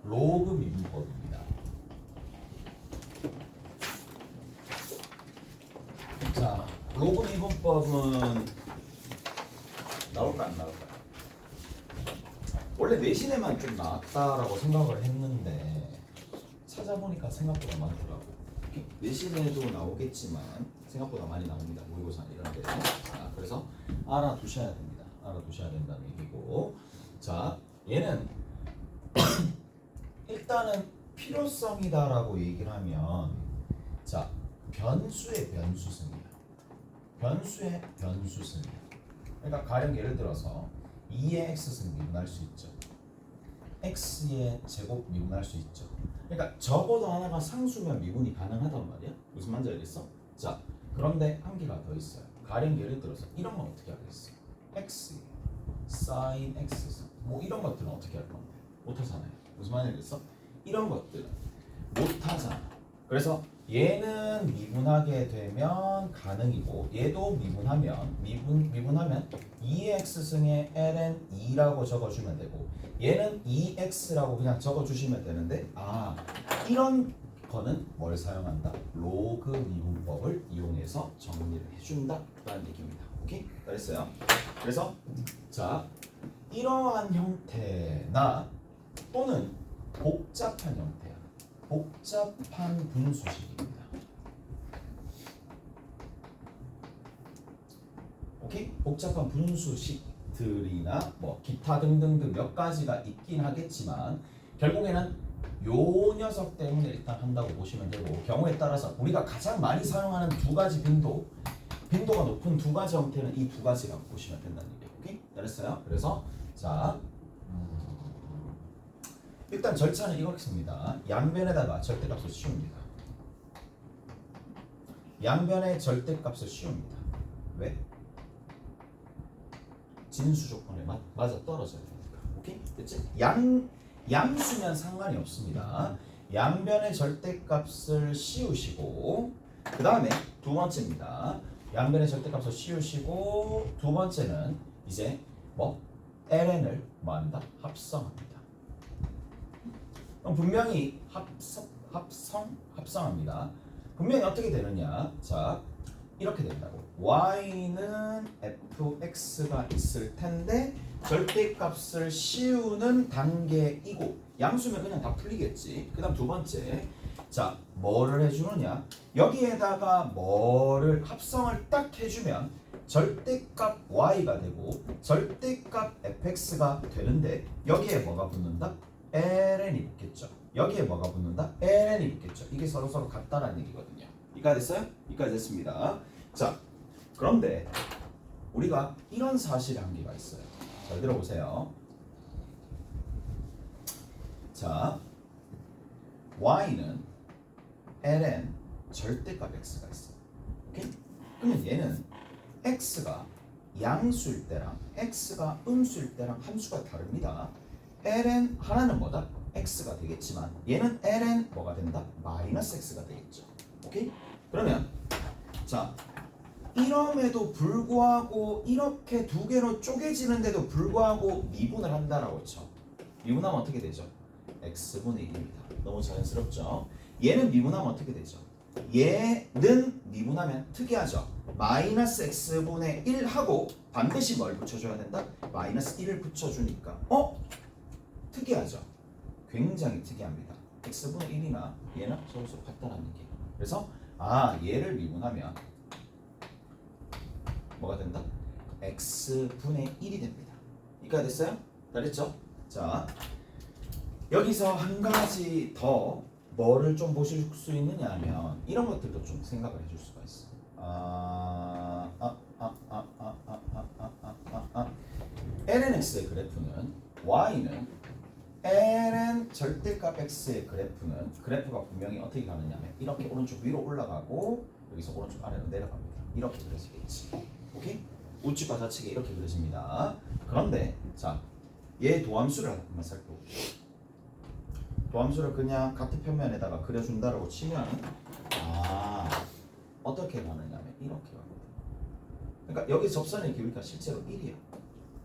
로그 미분법입니다. 자, 로그 미분법은 나올까 안 나올까? 원래 내신에만 좀 나왔다라고 생각을 했는데 찾아보니까 생각보다 많더라고. 내신에도 나오겠지만 생각보다 많이 나옵니다. 모의고사 이런 데. 자, 그래서 알아두셔야 됩니다. 알아두셔야 된다는 얘기고. 자, 얘는 일단은 필요성이다라고 얘기를 하면 자, 변수의 변수승이야. 변수의 변수승이야. 그러니까 가령 예를 들어서 2의 x승 미분할 수 있죠. x의 제곱 미분할 수 있죠. 그러니까 적어도 하나가 상수면 미분이 가능하단 말이야. 무슨 말인지 알겠어? 자, 그런데 한 개가 더 있어요. 가령 예를 들어서 이런 건 어떻게 하겠어? x, sin x 뭐 이런 것들은 어떻게 할 건데? 못하잖아요. 무슨 말인지 알겠어? 이런 것들은 못하잖아. 그래서 얘는 미분하게 되면 가능이고 얘도 미분하면 미분하면 2x승의 ln 2라고 적어주면 되고 얘는 2x라고 그냥 적어주시면 되는데 이런 거는 뭘 사용한다? 로그 미분법을 이용해서 정리를 해준다 라는 얘기입니다. 오케이? 알겠어요? 그래서 자, 이러한 형태나 또는 복잡한 형태야. 복잡한 분수식입니다. 오케이? 복잡한 분수식들이나 뭐 기타 등등등 몇 가지가 있긴 하겠지만 결국에는 요 녀석 때문에 일단 한다고 보시면 되고 경우에 따라서 우리가 가장 많이 사용하는 두 가지 빈도가 높은 두 가지 형태는 이 두 가지라고 보시면 된다는 얘기예요. 오케이? 알았어요? 그래서 자 일단 절차는 이렇습니다. 양변에다가 절대값을 씌웁니다. 양변의 절대값을 씌웁니다. 왜? 진수 조건에 맞아 떨어져야 되니까. 오케이? 됐지? 양수면 상관이 없습니다. 양변의 절대값을 씌우시고 그 다음에 두 번째입니다. 양변의 절대값을 씌우시고 두 번째는 이제 뭐 ln을 뭐한다? 합성합니다. 그럼 분명히 합성합니다. 분명히 어떻게 되느냐? 자, 이렇게 된다고. y는 fx가 있을 텐데 절대값을 씌우는 단계이고 양수면 그냥 다 풀리겠지. 그다음 두 번째. 자, 뭐를 해주느냐? 여기에다가 뭐를 합성을 딱 해주면 절대값 y가 되고 절대값 fx가 되는데 여기에 뭐가 붙는다? ln이 붙겠죠. 여기에 뭐가 붙는다? ln이 붙겠죠. 이게 서로 같다라는 얘기거든요. 이까지 됐어요? 이까지 됐습니다. 자, 그런데 우리가 이런 사실이 한 개가 있어요. 잘 들어보세요. 자, y는 ln 절대값 x가 있어요. 오케이? 그러면 얘는 x가 양수일 때랑 x가 음수일 때랑 함수가 다릅니다. ln 하나는 뭐다? x가 되겠지만 얘는 ln 뭐가 된다? 마이너스 x가 되겠죠. 오케이? 그러면 자, 이럼에도 불구하고 이렇게 두 개로 쪼개지는데도 불구하고 미분을 한다라고 쳐. 미분하면 어떻게 되죠? x분의 1입니다. 너무 자연스럽죠? 얘는 미분하면 어떻게 되죠? 얘는 미분하면 특이하죠? 마이너스 x분의 1하고 반드시 뭘 붙여줘야 된다? 마이너스 1을 붙여주니까 특이하죠? 굉장히 특이합니다. x분의 1이나 얘는 서로 같다는 얘기예요. 그래서 얘를 미분하면 뭐가 된다? x분의 1이 됩니다. 이까지 됐어요? 다 됐죠? 자, 여기서 한 가지 더 뭐를 좀 보실 수 있느냐 하면 이런 것들도 좀 생각을 해줄 수가 있어. lnx의 그래프는 y는 ln 절대값 x의 그래프가 분명히 어떻게 가느냐 하면 이렇게 오른쪽 위로 올라가고 여기서 오른쪽 아래로 내려갑니다. 이렇게 그려지겠지. 오케이? 우측과 좌측에 이렇게 그려집니다. 그런데 자, 얘 도함수를 한번 살펴볼게요. 도함수를 그냥 같은 평면에다가 그려준다라고 치면 어떻게 가느냐면 이렇게 가거든. 그러니까 여기 접선의 길이가 실제로 1이야.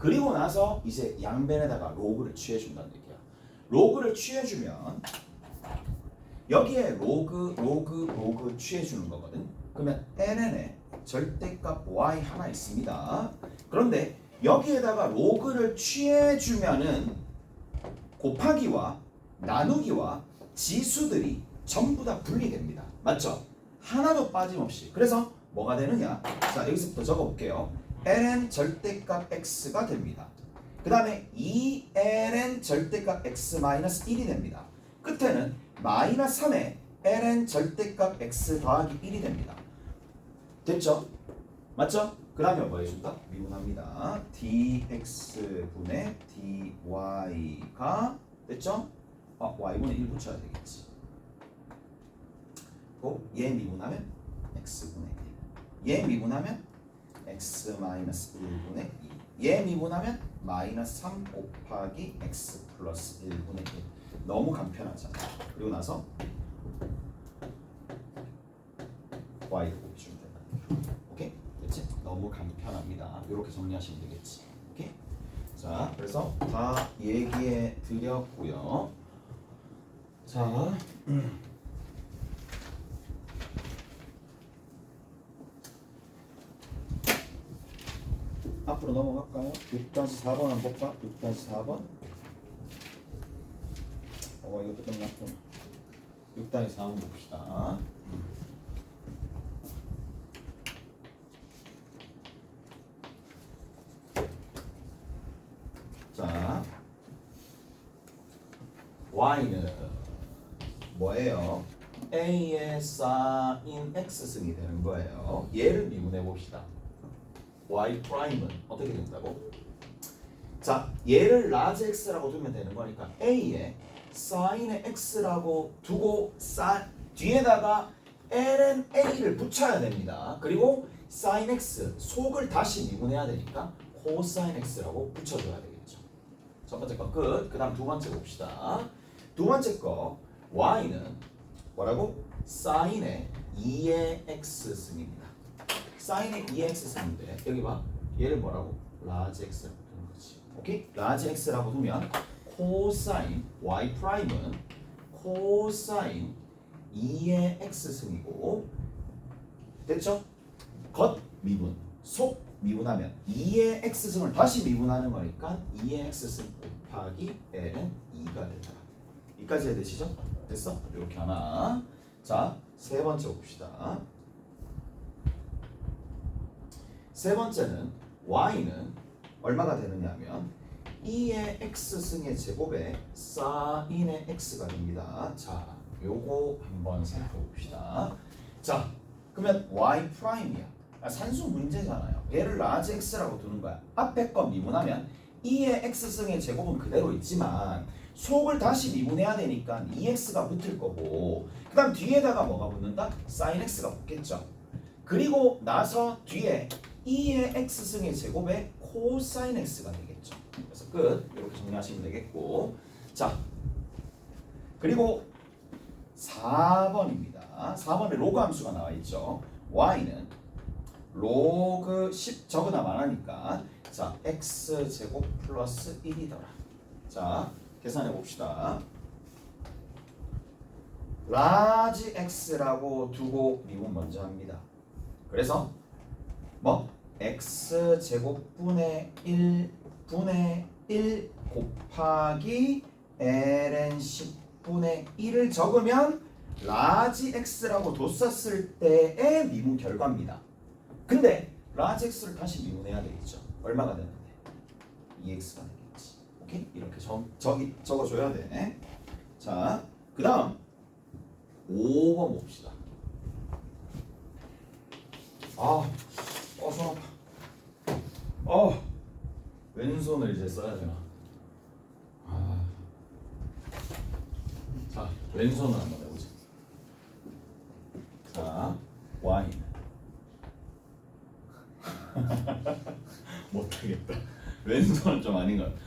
그리고 나서 이제 양변에다가 로그를 취해준다는 얘기야. 로그를 취해주면 여기에 로그 취해주는 거거든. 그러면 ln에 절대값 y 하나 있습니다. 그런데 여기에다가 로그를 취해주면은 곱하기와 나누기와 지수들이 전부 다 분리됩니다. 맞죠? 하나도 빠짐없이. 그래서 뭐가 되느냐? 자, 여기서부터 적어볼게요. ln 절대값 x가 됩니다. 그 다음에 2ln 절대값 x 1이 됩니다. 끝에는 마이너스 3에 ln 절대값 x 더하기 1이 됩니다. 됐죠? 맞죠? 그 다음에 뭐 해준다? 미분합니다. dx분의 dy가 됐죠? y분의 1 붙여야 되겠지. 얘 미분하면 x분의 1. 얘 미분하면 x 마이너스 1분의 2. 얘 미분하면 마이너스 3 곱하기 x 플러스 1분의 1. 너무 간편하잖아. 그리고 나서 y를 곱해주면 된다. 오케이? 됐지? 너무 간편합니다. 이렇게 정리하시면 되겠지. 오케이? 자, 그래서 다 얘기해 드렸고요. 자, 앞으로 넘어갈까요? 6-4번 한번 볼까? 6-4번. 이것도 끝났구나. 6-4번 봅시다. 자, y는 뭐예요? a의 sin x승이 되는 거예요. 얘를 미분해 봅시다. y 프라임은 어떻게 된다고? 자, 얘를 라지 x라고 두면 되는 거니까 a에 sin의 x라고 두고 뒤에다가 ln a를 붙여야 됩니다. 그리고 sin x 속을 다시 미분해야 되니까 cosine x라고 붙여줘야 되겠죠. 첫 번째 거 끝. 그 다음 두 번째 봅시다. 두 번째 거 y는 뭐라고? sin의 2의 x승입니다. sin의 2의 x승인데 여기 봐. 얘를 뭐라고? 라지 x라고 두는 거지. 오케이? 라지 x라고 두면 cosine y 프라임은 cosine 2의 x승이고 됐죠? 겉 미분, 속 미분하면 2의 x승을 다시 미분하는 거니까 2의 x승 곱하기 l은 2가 된다. 여기까지 해되시죠? 됐어? 이렇게 하나. 자, 세 번째 봅시다. 세 번째는 y는 얼마가 되느냐 하면 2의 x승의 제곱에 sin의 x가 됩니다. 자, 요거 한번 살펴봅시다. 자, 그러면 y 프라임이야. 산수 문제잖아요. 얘를 라지 x라고 두는 거야. 앞에 거 미분하면 2의 x승의 제곱은 그대로 있지만 속을 다시 미분해야 되니까 2x가 붙을 거고 그 다음 뒤에다가 뭐가 붙는다? sin x가 붙겠죠. 그리고 나서 뒤에 2의 x승의 제곱에 cosine x가 되겠죠. 그래서 끝. 이렇게 정리하시면 되겠고 자, 그리고 4번입니다. 4번에 로그 함수가 나와 있죠. y는 로그 10 적으나 말하니까 자, x제곱 플러스 1이더라. 자, 계산해 봅시다. 라지 x라고 두고 미분 먼저 합니다. 그래서 뭐 x제곱분의 1분의 1 곱하기 ln 10분의 1을 적으면 라지 x라고 뒀었을 때의 미분 결과입니다. 근데 라지 x를 다시 미분해야 되겠죠. 얼마가 되는데? 2x가 되겠지. 오케이? 이렇게 적어줘야 돼. 자, 그 다음 5번 봅시다. 손 아파. 왼손을 이제 써야 되나? 자, 왼손을 한번 해보자. 자, y는 못하겠다. 왼손은 좀 아닌 것 같아.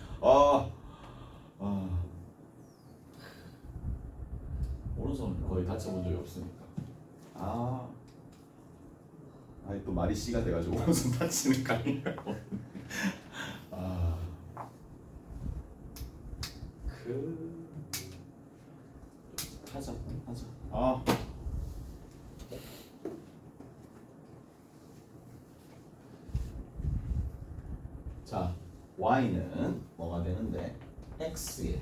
오른손은 거의 다쳐본 적이 없으니까. 또 말이 씨가 돼가지고 오른손 다치는 거 아니냐고. 하자. 아. 자, y는 뭐가 되는데 x에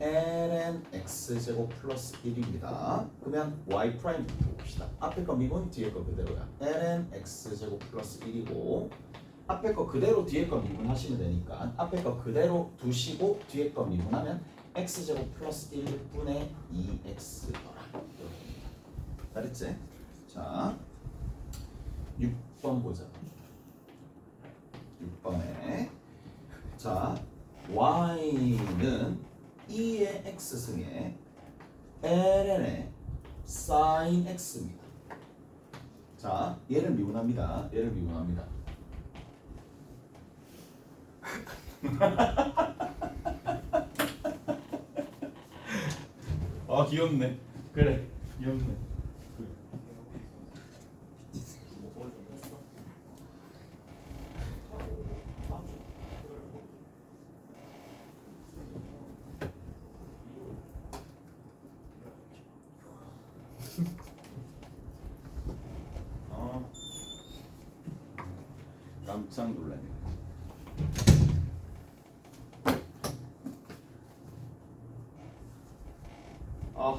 ln x제곱 플러스 1입니다. 그러면 y 프라임부터 봅시다. 앞에 거 미분, 뒤에 거 그대로야. ln x제곱 플러스 1이고 앞에 거 그대로 뒤에 거 미분하시면 되니까 앞에 거 그대로 두시고 뒤에 거 미분하면 x제곱 플러스 1분의 2x더라. 잘했지? 자, 6번 보자. 6번에 자, y는 2의 x승에 ln의 sin x입니다. 자, 얘를 미분합니다. 아, 귀엽네. 그래, 귀엽네. 깜짝 놀라네. 아,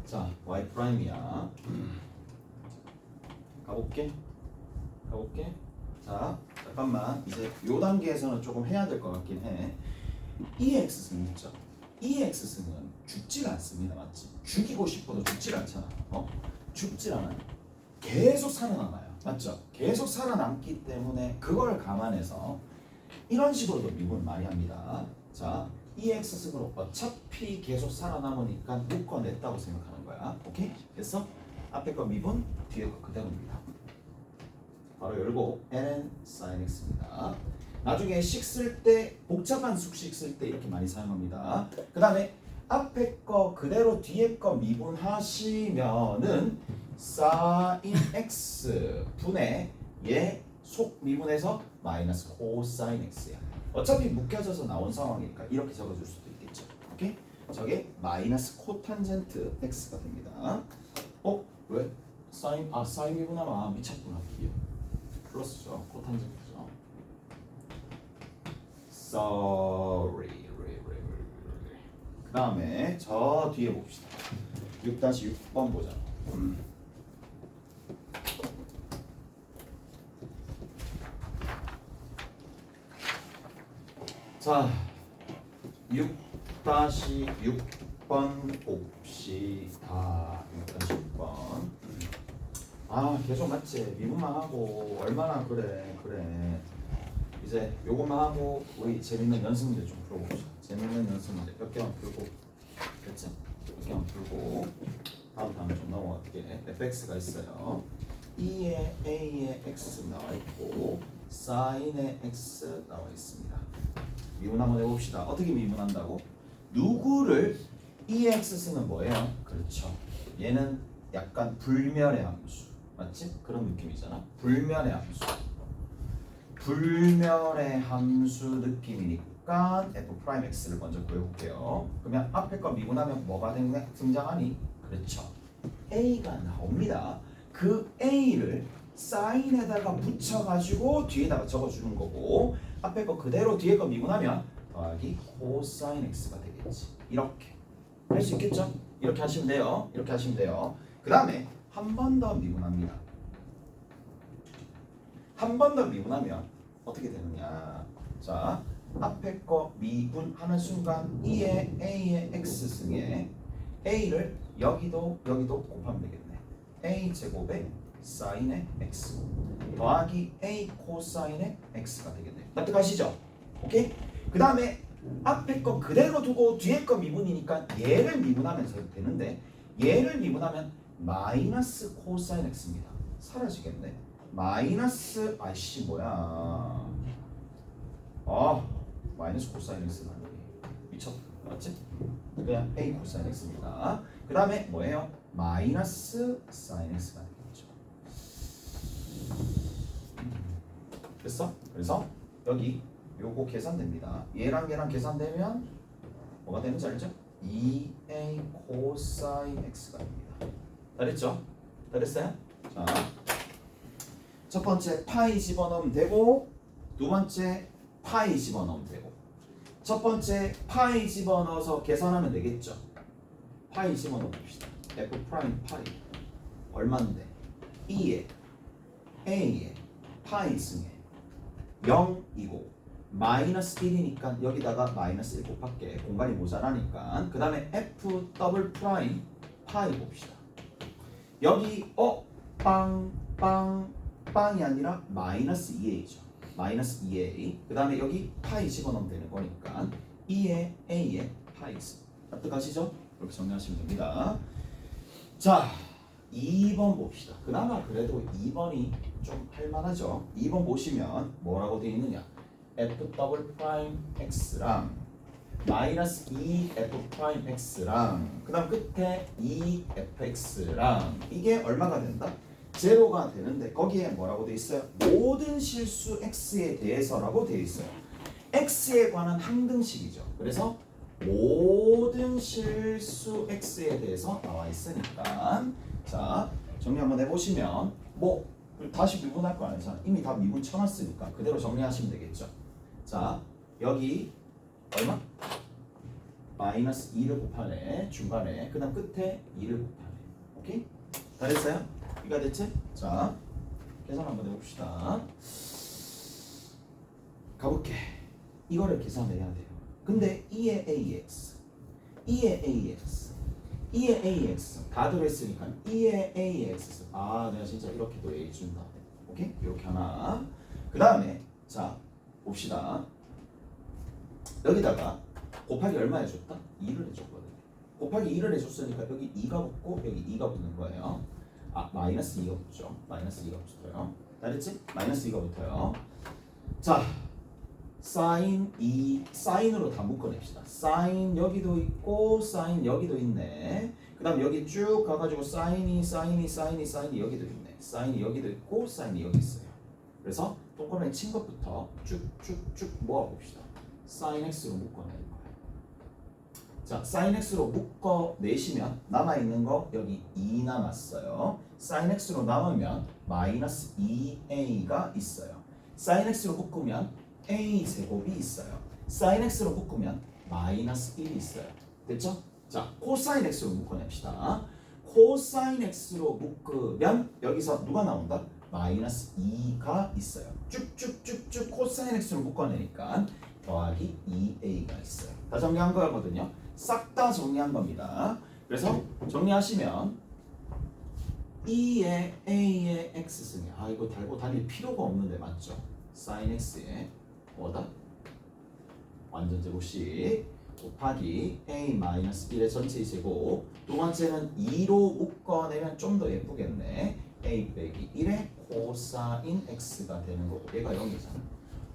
자, y 프라임이야. 가볼게. 자, 잠깐만. 이제 요 단계에서는 조금 해야 될 것 같긴 해. EX승 있죠? EX승은 죽질 않습니다. 맞지? 죽이고 싶어도 죽질 않잖아. 죽질 않아요. 계속 살아남아요. 맞죠? 계속 살아남기 때문에 그걸 감안해서 이런 식으로도 미분을 많이 합니다. 자, EX승으로 어차피 계속 살아남으니까 묶어냈다고 생각하는 거야. 오케이? 그래서 앞에 거 미분, 뒤에 거 그대로입니다. 바로 열고 ln sin x입니다. 나중에 식 쓸 때 복잡한 수식 쓸 때 이렇게 많이 사용합니다. 그 다음에 앞에 거 그대로 뒤에 거 미분하시면은 sin x 분의 얘 속 미분해서 마이너스 코사인 x야. 어차피 묶여져서 나온 상황이니까 이렇게 적어줄 수도 있겠죠. 오케이? 저게 마이너스 코탄젠트 x가 됩니다. 왜? 사인 미분하면 미쳤구나. 플러스죠. 코탄젠트죠. Sorry. 그 다음에 저 뒤에 봅시다. 6-6번 보자. 자, 6-6번 봅시다. 6-6번. 계속 맞지? 미분만 하고 얼마나 그래. 이제 요것만 하고 우리 재밌는 연습 문제 좀 풀어봅시다. 재밌는 연습 문제 몇 개만 풀고, 됐지? 몇 개만 풀고 다음 좀 넘어갈게. fx가 있어요. 2의 a의 x 나와 있고 sin의 x 나와 있습니다. 미분 한번 해봅시다. 어떻게 미분한다고? 누구를 2x승은 뭐예요? 그렇죠. 얘는 약간 불멸의 함수. 맞지? 그런 느낌이잖아. 불멸의 함수 느낌이니까 f'x를 먼저 구해볼게요. 그러면 앞에 거 미분하면 뭐가 등장하니? 그렇죠. a가 나옵니다. 그 a를 사인에다가 붙여가지고 뒤에다가 적어주는 거고 앞에 거 그대로 뒤에 거 미분하면 더하기 코사인 x가 되겠지. 이렇게 할 수 있겠죠? 이렇게 하시면 돼요. 그 다음에 한 번 더 미분합니다. 한 번 더 미분하면 어떻게 되느냐? 자, 앞에 거 미분하는 순간 2의 a의 x승에 a를 여기도 곱하면 되겠네. a 제곱에 사인의 x 더하기 a 코사인의 x가 되겠네. 납득하시죠? 오케이? 그 다음에 앞에 거 그대로 두고 뒤에 거 미분이니까 얘를 미분하면서 되는데 얘를 미분하면 마이너스 코사인 x입니다. 사라지겠네. 마이너스 마이너스 코사인 x는 미쳤다. 맞지? 그냥 a 코사인 x입니다. 그 다음에 뭐예요? 마이너스 사인 x가 되겠죠. 됐어? 그래서 여기 요거 계산됩니다. 얘랑 얘랑 계산되면 뭐가 되는지 알죠? 2a 코사인 x가 됩니다. 다 됐죠? 다 됐어요? 자, 첫 번째 파이 집어넣으면 되고 두 번째 파이 집어넣으면 되고 첫 번째 파이 집어넣어서 계산하면 되겠죠? 파이 집어넣어 봅시다. f 프라임 파이 얼마인데? 2에 a에 파이 승에 0이고 마이너스 1이니까 여기다가 마이너스 1 곱할게. 공간이 모자라니까. 그 다음에 f 더블 프라임 파이 봅시다. 여기 빵이 아니라 마이너스 2a죠. 마이너스 2a. 그 다음에 여기 파이 집어넣으면 되는 거니까 2에 a에 파이 승. 납득하시죠? 이렇게 정리하시면 됩니다. 자, 2번 봅시다. 그나마 그래도 2번이 좀 할만하죠. 2번 보시면 뭐라고 되어 있느냐? f 더블 프라임 x랑 마이너스 2f 프라임 x랑 그 다음 끝에 2fx랑 이게 얼마가 된다? 제로가 되는데 거기에 뭐라고 되어 있어요? 모든 실수 x에 대해서라고 되어 있어요. x에 관한 항등식이죠. 그래서 모든 실수 x에 대해서 나와 있으니까 자 정리 한번 해보시면 뭐 다시 미분할 거 아니잖아. 이미 다 미분 쳐놨으니까 그대로 정리하시면 되겠죠. 자 여기 얼마? 마이너스 2를 곱하네 중간에 그 다음 끝에 2를 곱하네. 오케이? 다 됐어요? 이해가 됐지? 자 계산 한번 해봅시다. 가볼게. 이거를 계산해야 돼요. 근데 2의 ax 2의 ax 2의 ax 다 들어있으니까 2의 ax 아 내가 진짜 이렇게도 a 준다. 오케이? 이렇게 하나. 그 다음에 자 봅시다. 여기다가 곱하기 얼마 해줬다? 2를 해줬거든요. 곱하기 2를 해줬으니까 여기 2가 붙고 여기 2가 붙는 거예요. 아 마이너스 2가 붙죠. 마이너스 2가 붙어요. 알겠지? 마이너스 2가 붙어요. 자 사인 2 사인으로 다 묶어냅시다. 사인 여기도 있고 사인 여기도 있네. 그 다음 여기 쭉 가가지고 사인이 여기도 있네. 사인이 여기도 있고 사인이 여기 있어요. 그래서 동그라미 친 것부터 쭉쭉쭉 모아봅시다. 사인 x로 묶어내는 거예요. 자 사인 x로 묶어내시면 남아있는 거 여기 2 남았어요. 사인 x로 남으면 마이너스 2a가 있어요. 사인 x로 묶으면 a 제곱이 있어요. 사인 x로 묶으면 마이너스 1이 있어요. 됐죠? 자 코사인 x로 묶어냅시다. 코사인 x로 묶으면 여기서 누가 나온다? 마이너스 2가 있어요. 쭉쭉쭉쭉 코사인 x로 묶어내니까 더하기 2a가 있어요. 다 정리한 거거든요. 싹 다 정리한 겁니다. 그래서 정리하시면 2의 a의 x승이 아 이거 달고 다닐 필요가 없는데 맞죠? 사인 x에 뭐다? 완전 제곱식 곱하기 a-1의 전체 제곱 두 번째는 2로 묶어내면 좀 더 예쁘겠네. a 빼기 1의 코사인 x가 되는 거고 얘가 0이잖아.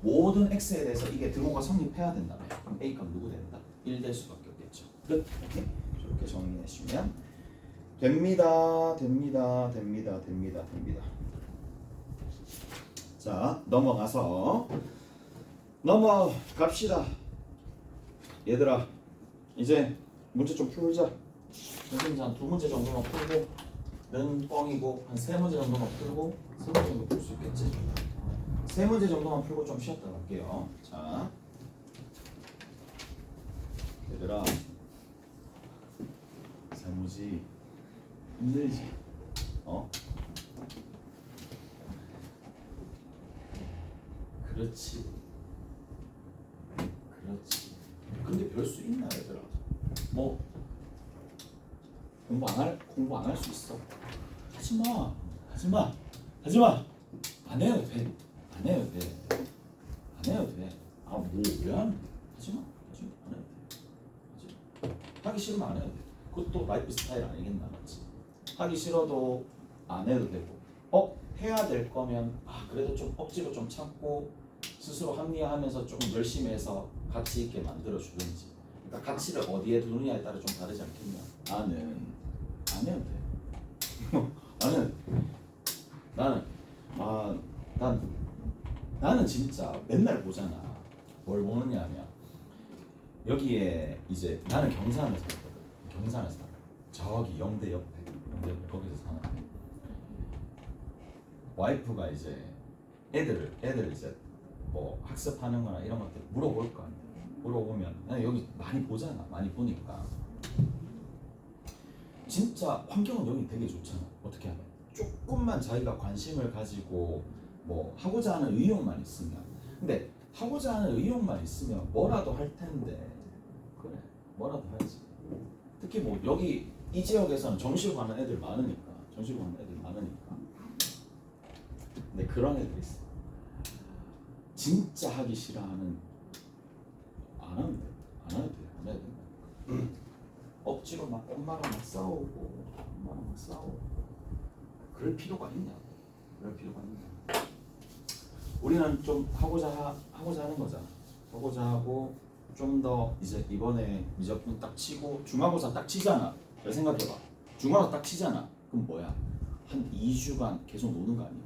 모든 x에 대해서 이게 등호가 성립해야 된다며. 그럼 a 값 누구 된다? 1 될 수밖에 없겠죠. 끝. 오케이? 이렇게 정리해주시면 됩니다. 자 넘어갑시다. 얘들아 이제 문제 좀 풀자. 선생님 한 2문제 정도만 풀고 는 뻥이고 한 3문제 정도만 풀고 3문제 정도 풀 수 있겠지? 3문제 정도만 풀고 좀 쉬었다 갈게요. 자 얘들아 세무지 힘들지? 그렇지. 근데 별 수 있나 얘들아? 뭐 공부 안 할 수 있어. 하지마. 안 해도 돼. 아 뭐 왜 안? 하지마. 안 해도 돼. 하기 싫으면 안 해도 돼. 그것도 라이프 스타일 아니겠나 맞지? 하기 싫어도 안 해도 되고 해야 될 거면 그래도 좀 억지로 좀 참고 스스로 합리화하면서 조금 열심히 해서 가치 있게 만들어 주든지. 그러니까 가치를 어디에 두느냐에 따라 좀 다르지 않겠냐? 나는 안 해도 돼. 나는 나는 진짜 맨날 보잖아. 뭘 보느냐면 여기에 이제 나는 경산에서 살거든. 경산에서 살아. 저기 영대 옆에 거기서 사는 와이프가 이제 애들 이제 뭐 학습하는 거나 이런 것들 물어볼 거 아니야. 물어보면 나는 여기 많이 보잖아. 많이 보니까 진짜 환경은 여기 되게 좋잖아. 어떻게 하면 조금만 자기가 관심을 가지고 뭐 하고자 하는 의욕만 있으면. 근데 하고자 하는 의욕만 있으면 뭐라도 할 텐데. 그래, 뭐라도 하지. 특히 뭐 여기 이 지역에서는 정시로 가는 애들 많으니까. 정시로 가는 애들 많으니까. 근데 그런 애들 있어. 진짜 하기 싫어하는 안 하면 돼. 안 해도 돼. 안 해도 돼. 억지로 막 엄마랑 막 싸우고 엄마랑 막 싸우고 그럴 필요가 있냐? 그럴 필요가 있냐? 우리는 좀 하고자 하는 거잖아. 하고자 하고 좀 더 이제 이번에 미적분 딱 치고 중간고사 딱 치잖아. 잘 생각해봐. 중간고사 딱 치잖아. 그럼 뭐야? 한 2주간 계속 노는 거 아니야?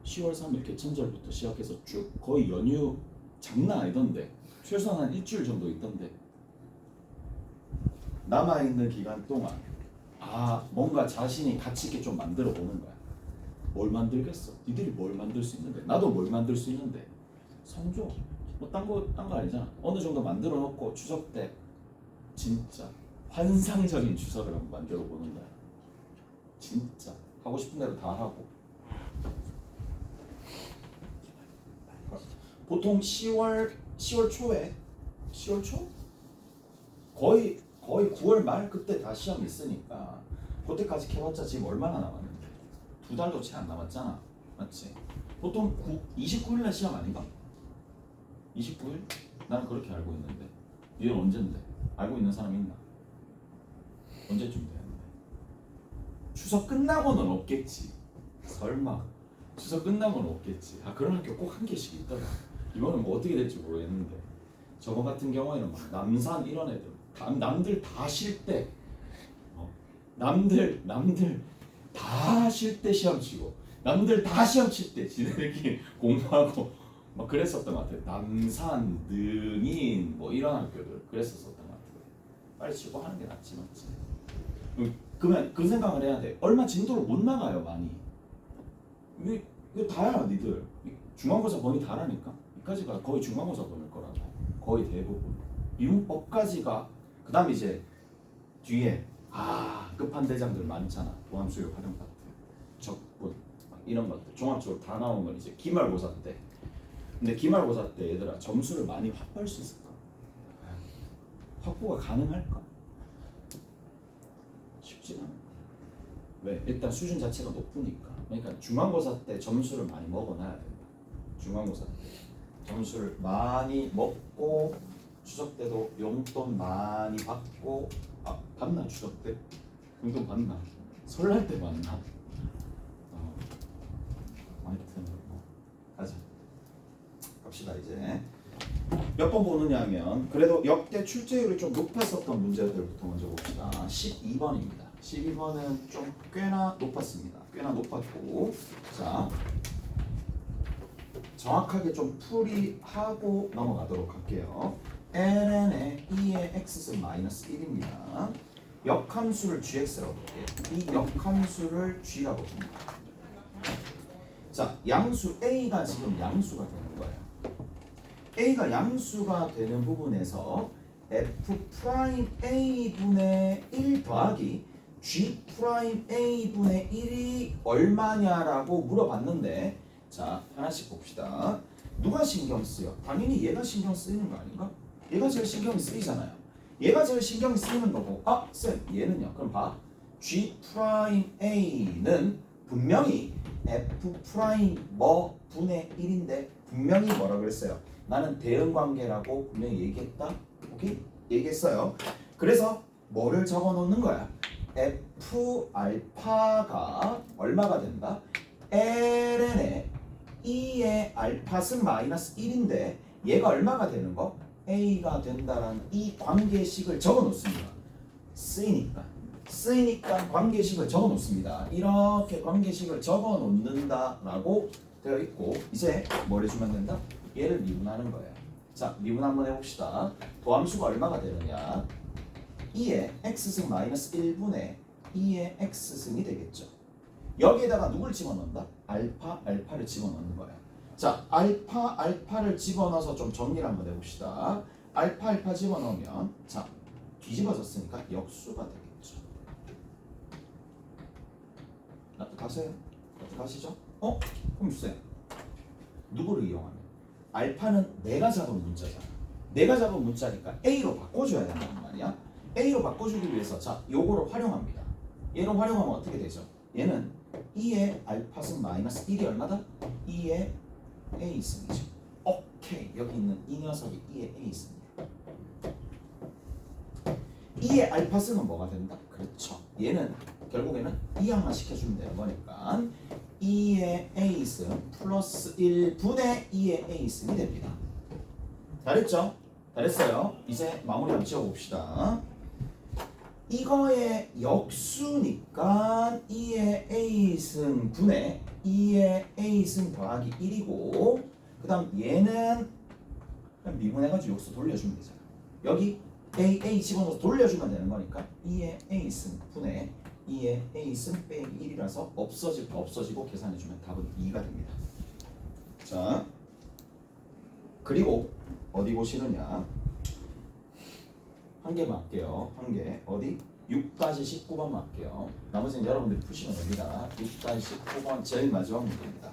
10월 3일 개천절부터 시작해서 쭉 거의 연휴 장난 아니던데. 최소한 한 일주일 정도 있던데. 남아있는 기간 동안 뭔가 자신이 가치 있게 좀 만들어 보는 거야. 뭘 만들겠어? 니들이 뭘 만들 수 있는데? 나도 뭘 만들 수 있는데? 성조 뭐 딴 거 아니잖아. 어느 정도 만들어 놓고 추석 때 진짜 환상적인 추석을 한번 만들어 보는 거야. 진짜 하고 싶은 대로 다 하고. 보통 10월 초에 10월 초? 거의 9월 말 그때 다 시험 있으니까 그때까지 해봤자 지금 얼마나 남았는데 2달도 채 안 남았잖아. 맞지? 보통 29일 날 시험 아닌가? 29일? 나는 그렇게 알고 있는데 이건 언젠데? 알고 있는 사람 있나? 언제쯤 되는데? 추석 끝나고는 없겠지. 설마 추석 끝나고는 없겠지. 그런 학교 꼭 한 개씩 있더라. 이거는 뭐 어떻게 될지 모르겠는데 저번 같은 경우에는 막 남산 이런 애들 남들 다 쉴 때 남들 다 쉴 때 시험 치고 남들 다 시험 칠 때 지네들끼리 공부하고 막 그랬었던 것 같아요. 남산, 능인 뭐 이런 학교들 그랬었던 것 같아요. 빨리 치고 하는 게 낫지 맞지? 그러면 그 생각을 해야 돼. 얼마 진도를 못 나가요 많이. 이거 다야 니들. 중간고사 범위 다라니까. 이까지가 거의 중간고사 범위일 거라고. 거의 대부분. 미문법까지가 그 다음에 이제 뒤에 끝판대장들 많잖아. 도함수요 활용 파트, 적분 이런 것들 종합적으로 다 나오면 이제 기말고사 때. 근데 기말고사 때 얘들아 점수를 많이 확보할 수 있을까? 확보가 가능할까? 쉽지 않아. 왜? 일단 수준 자체가 높으니까. 그러니까 중간고사 때 점수를 많이 먹어놔야 된다. 중간고사 때 점수를 많이 먹고 추석 때도 용돈 많이 받고 받나 추석 때? 용돈 받나? 설날 때 받나? 하여튼 가자. 갑시다 이제. 몇 번 보느냐 하면 그래도 역대 출제율이 좀 높았었던 문제들부터 먼저 봅시다. 12번입니다. 12번은 좀 꽤나 높았습니다. 꽤나 높았고 자 정확하게 좀 풀이하고 넘어가도록 할게요. ln의 2의 x는 마이너스 1입니다. 역함수를 gx라고 볼게요. 이 역함수를 g라고 봅니다. 자, 양수 a가 지금 양수가 되는 거예요. a가 양수가 되는 부분에서 f'a분의 1 더하기 g'a분의 1이 얼마냐라고 물어봤는데 자, 하나씩 봅시다. 누가 신경 쓰여? 당연히 얘가 신경 쓰이는 거 아닌가? 얘가 제일 신경이 쓰이잖아요. 얘가 제일 신경이 쓰이는 거고 쌤 얘는요? 그럼 봐. g'a는 분명히 f' 뭐 분의 1인데 분명히 뭐라 그랬어요? 나는 대응관계라고 분명히 얘기했다. 오케이? 얘기했어요. 그래서 뭐를 적어놓는 거야? f 알파가 얼마가 된다? ln의 2의 알파는 마이너스 1인데 얘가 얼마가 되는 거? a가 된다라는 이 관계식을 적어놓습니다. 쓰이니까 관계식을 적어놓습니다. 이렇게 관계식을 적어놓는다라고 되어 있고 이제 뭘 해주면 된다? 얘를 미분하는 거예요. 자, 미분 한번 해봅시다. 도함수가 얼마가 되느냐? 2의 x승 마이너스 1분의 2의 x승이 되겠죠. 여기에다가 누굴 집어넣는다? 알파, 알파를 집어넣는 거예요. 자, 알파, 알파를 집어넣어서 좀 정리를 한번 해봅시다. 알파, 알파 집어넣으면 자, 뒤집어졌으니까 역수가 되겠죠. 가세요. 가시죠. 그럼 주세요. 누구를 이용하면? 알파는 내가 잡은 문자잖아. 내가 잡은 문자니까 A로 바꿔줘야 된단 말이야. A로 바꿔주기 위해서 자, 요거를 활용합니다. 얘를 활용하면 어떻게 되죠? 얘는 2의 알파승 마이너스 1이 얼마다? 2의 A승이죠. 오케이. 여기 있는 이 녀석이 2의 A승이야. 2의 알파승은 뭐가 된다? 그렇죠. 얘는 결국에는 이항만 시켜주면 되는 거니까 2의 A승 플러스 1분의 2의 A승이 됩니다. 잘했죠? 잘했어요. 이제 마무리 한번 지어봅시다. 이거의 역수니까 2의 A승 분의 2의 A승 더하기 1이고 그 다음 얘는 그냥 미분해가지고 역수 돌려주면 되잖아. 여기 A 집어넣어서 돌려주면 되는 거니까 2의 A승 분의 2의 A승 빼기 1이라서 없어지고 계산해주면 답은 2가 됩니다. 자, 그리고 어디 보시느냐? 한 개만 할게요. 한 개. 어디? 6-19번 할게요. 나머지는 여러분들이 푸시면 됩니다. 6-19번 제일 마지막 문제입니다.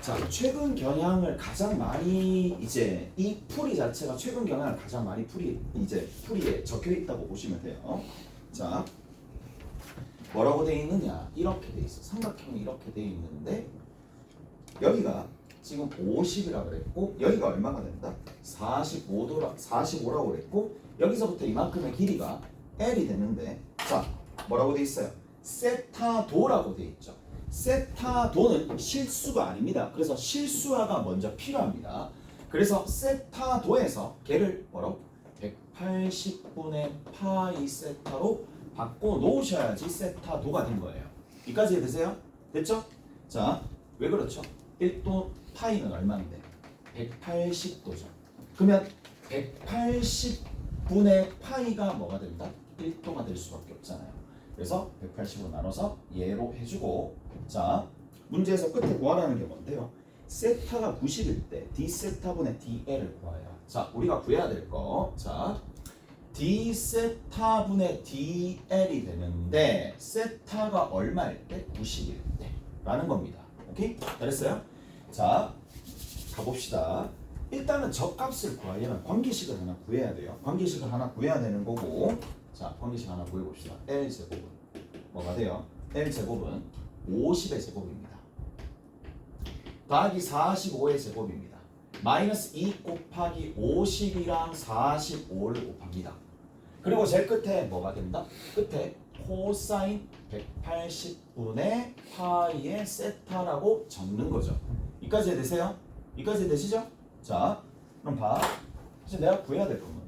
자, 최근 경향을 가장 많이 이제 이 풀이 자체가 최근 경향을 가장 많이 풀이에 적혀 있다고 보시면 돼요. 자, 뭐라고 되어 있느냐? 이렇게 돼 있어. 삼각형이 이렇게 되어 있는데 여기가 지금 50이라고 그랬고 여기가 얼마가 된다? 45라고 그랬고 여기서부터 이만큼의 길이가 L이 되는데 자, 뭐라고 돼 있어요? 세타도라고 돼 있죠. 세타도는 실수가 아닙니다. 그래서 실수화가 먼저 필요합니다. 그래서 세타도에서 걔를 뭐라고? 180분의 파이 세타로 바꿔 놓으셔야지 세타도가 된 거예요. 여기까지 되세요? 됐죠? 자, 왜 그렇죠? 1도 파이는 얼마인데? 180도죠. 그러면 180분의 파이가 뭐가 된다? 1도가 될 수밖에 없잖아요. 그래서 180으로 나눠서 얘로 해주고 자, 문제에서 끝에 구하라는 게 뭔데요? 세타가 90일 때 d세타분의 dl을 구해요. 자, 우리가 구해야 될 거. 자, d세타분의 dl이 되는데 세타가 얼마일 때? 90일 때 라는 겁니다. 오케이? 잘했어요? 자, 가봅시다. 일단은 적값을 구하려면 관계식을 하나 구해야 돼요. 관계식을 하나 구해야 되는 거고 자, 관계식 하나 구해봅시다. L제곱은 뭐가 돼요? L제곱은 50의 제곱입니다. 더하기 45의 제곱입니다. 마이너스 2 곱하기 50이랑 45를 곱합니다. 그리고 제일 끝에 뭐가 된다? 끝에 코사인 180분의 파이의 세타라고 적는 거죠. 이까지 되세요? 이까지 되시죠? 자, 그럼 봐. 이제 내가 구해야 될 건데.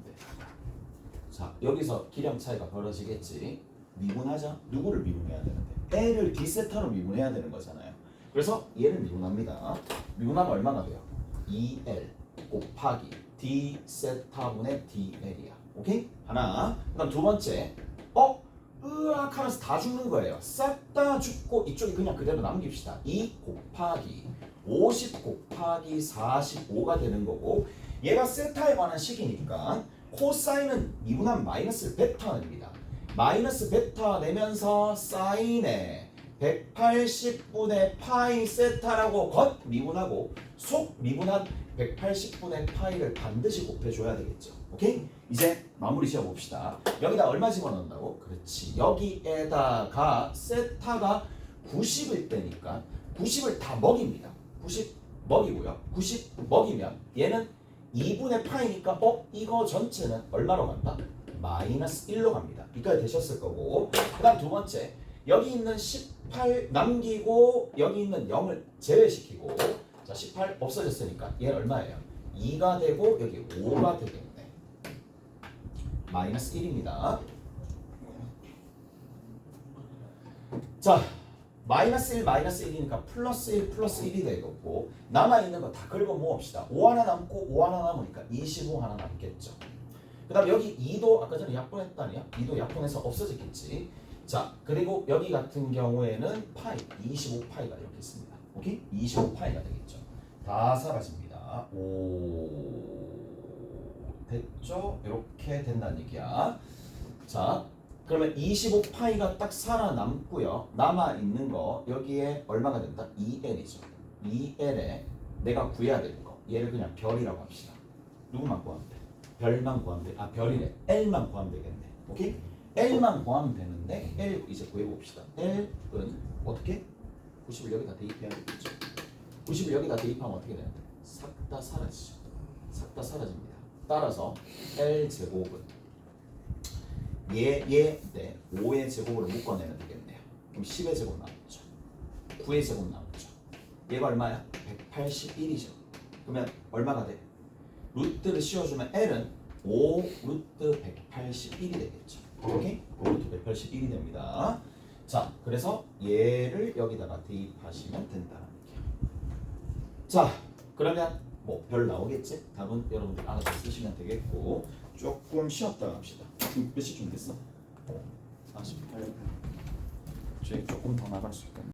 자, 여기서 기량 차이가 벌어지겠지. 미분하자. 누구를 미분해야 되는데? L을 D세타로 미분해야 되는 거잖아요. 그래서 얘를 미분합니다. 미분하면 얼마나 돼요? 2L 곱하기 D세타분의 DL이야. 오케이? 하나. 그 다음 두 번째. 으악 하면서 다 죽는 거예요. 싹 다 죽고 이쪽이 그냥 그대로 남깁시다. 2 곱하기 50 곱하기 45가 되는 거고 얘가 세타에 관한 식이니까 코사인은 미분하면 마이너스 베타 냅니다. 마이너스 베타 내면서 사인에 180분의 파이 세타라고 겉 미분하고 속 미분한 180분의 파이를 반드시 곱해줘야 되겠죠. 오케이? 이제 마무리 지어봅시다. 여기다 얼마 집어넣는다고? 그렇지. 여기에다가 세타가 90일 때니까 90을 다 먹입니다. 90 먹이고요. 90 먹이면 얘는 2분의 파이니까 이거 전체는 얼마로 간다? 마이너스 1로 갑니다. 여기까지 되셨을 거고 그 다음 두 번째 여기 있는 18 남기고 여기 있는 0을 제외시키고 자 18 없어졌으니까 얘는 얼마예요? 2가 되고 여기 5가 되겠네. 마이너스 1입니다. 자, 마이너스 1 마이너스 1이니까 플러스 1 플러스 1이 되겠고 남아있는 거 다 긁어 모읍시다. 5 하나 남고 5 하나 남으니까 25 하나 남겠죠. 그 다음 여기 2도 아까 전에 약분했다니요? 2도 약분해서 없어졌겠지. 자 그리고 여기 같은 경우에는 파이 25파이가 이렇게 있습니다. 오케이? 25파이가 되겠죠. 다 사라집니다. 오 됐죠? 이렇게 된다는 얘기야. 자 그러면 25파이가 딱 살아남고요. 남아있는 거 여기에 얼마가 된다? 2L이죠. 2L에 내가 구해야 될 거 얘를 그냥 별이라고 합시다. 누구만 구하면 돼? 별만 구하면 돼. 아 별이래. L만 구하면 되겠네. 오케이? L만 구하면 되는데 L 이제 구해봅시다. L은 어떻게? 90을 여기다 대입해야 되겠죠. 90을 여기다 대입하면 어떻게 되는데? 싹 다 사라지죠. 싹 다 사라집니다. 따라서 L제곱은 네, 5의 제곱으로 묶어내면 되겠네요. 그럼 10의 제곱 나오죠. 9의 제곱 나오죠. 얘가 얼마야? 181이죠. 그러면 얼마가 돼? 루트를 씌워주면 L은 5 루트 181이 되겠죠. 오케이? 5 루트 181이 됩니다. 자, 그래서 얘를 여기다가 대입하시면 된다는 얘기야. 자, 그러면 뭐 별 나오겠지? 답은 여러분들 알아서 쓰시면 되겠고 조금 쉬었다 갑시다. 지금 몇 시쯤 됐어? 48분. 저희 조금 더 나갈 수 있겠네.